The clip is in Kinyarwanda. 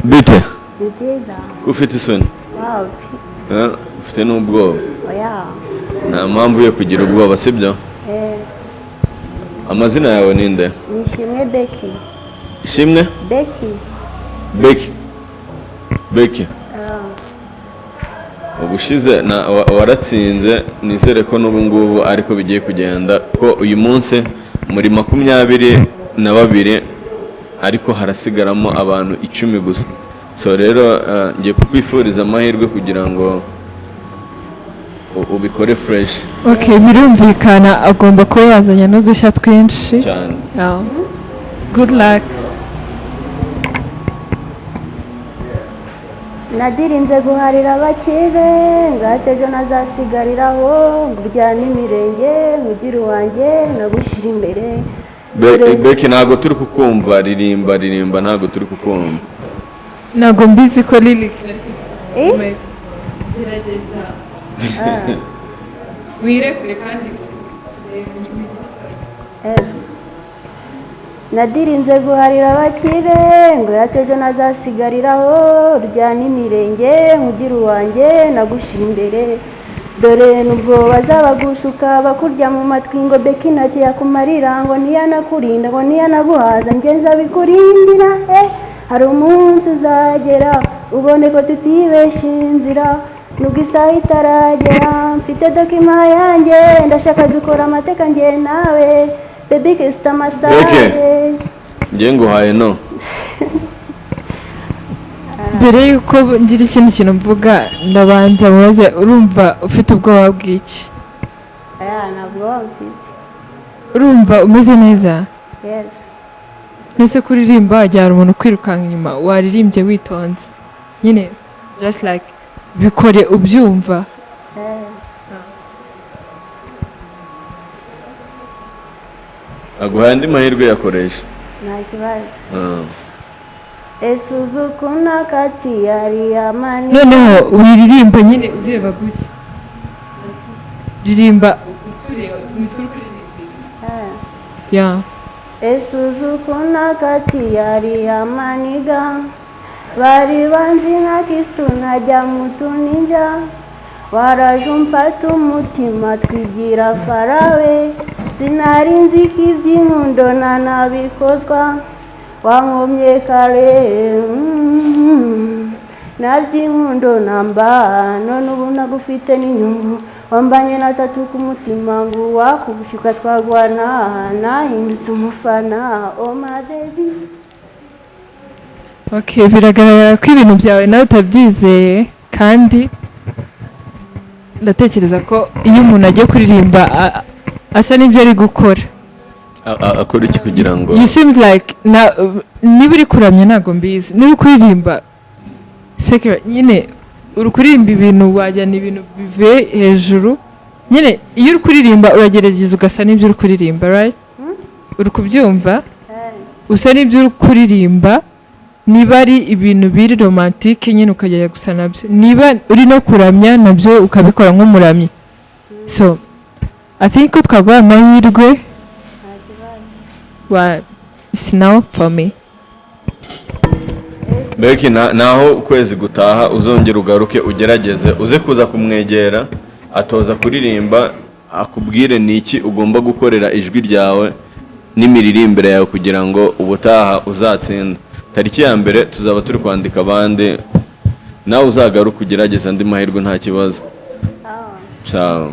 bite ni byiza ufite isoni wapi ufite n'ubwoba oya nta mpamvu yo kugira ubwoba sibyo amazina yawe ninde ni Ishimwe Becky Ishimwe Becky ubushize waratsinze nizere ko n'ubu ngubu ariko bigiye kugenda ko uyu munsi muri 22 ariko harasigaramo abantu 10 gusa so rero ngiye kukwifuriza amahirwe kugira ngo ubikore fresh. Okay, birumvikana agomba kuba yazanye n'udushya twinshi cyane. Good luck. nadirinze guharira abakire ngahita ejo nazasigariraho ngurya n'imirenge nkugira uwanjye nagushyira imbere. Becky ntabwo turi kukumva, ririmba ntabwo turi kukumva. Ntabwo mbizi ko lyrics gerageza wirekure kandi nadirinze guharira abakire ngo yatejo nazasigariraho rya n'imirenge nkugira uwanjye nagushyira imbere. Dore nubwo bazabagushuka bakurya mu matwi ngo Becky ntacyo yakumarira ngo ntiyanakurinda ngo ntiyanaguhaza ngenza bikurindira. Hari umunsi uzagera ubone ko tutibesha inzira nubwo isaha itaragera mfite dokima yanjye ndashaka dukora amateka njye nawe baby kisita masaje njye nguhaye no. mbere yuko ngira ikindi kintu mvuga ndabanza mubaze urumva ufite ubwoba bw'iki? ntabwo mfite. Urumva umeze neza? Yes. Nese kuririmba wajyana umuntu kwirukanka inyuma waririmbye witonze nyine just like bikore ubyumva. aguhaye andi mahirwe yakoresha nta kibazo. Esuzukuna kati yari amani. Noneho wiririmba nyine ureba gutya ririmba utureba nitwe kuririmbira. Esuzukuna kati yari amaniga bari banzi nka Kristo najya mutuninja waraje umfata umutima twigira farawe sinari nzi ko iby'inkundo nanabikozwa wankomye kare naby'inkundo namba none ubu nagufite n'inyungu wambanye na tatu ku mutima ngo wakugushuka twagwana nahindutse umufana oh my baby. Okay, biragaragara ko ibintu byawe nawe utabyizeye kandi ndatekereza ko iyo umuntu agiye kuririmba asa n'ibyo ari gukora. Akora iki kugira ngo You seems like niba uri kuramya ntabwo mbizi niba uri kuririmba sekera nyine uri kuririmba ibintu wajyana ibintu bive hejuru nyine iyo uri kuririmba uragerageza ugasa n'ibyo uri kuririmba right? Uri kubyumva usa n'ibyo uri kuririmba niba ari ibintu biri romantike nyine ukajya gusa nabyo niba uri no kuramya nabyo ukabikora nk'umuramyi. So I think ko twaguha amahirwe it's now for me. Becky naho ukwezi gutaha uzongera ugaruke ugerageze uze kuza kumwegera atoza kuririmba akubwire niki ugomba gukorera ijwi ryawe n'imiririmbire yawe kugira ngo ubutaha uzatsinda. Tariki ya mbere tuzaba turi kwandika abandi nawe uzagaruka ugerageza andi mahirwe nta kibazo. Sawa.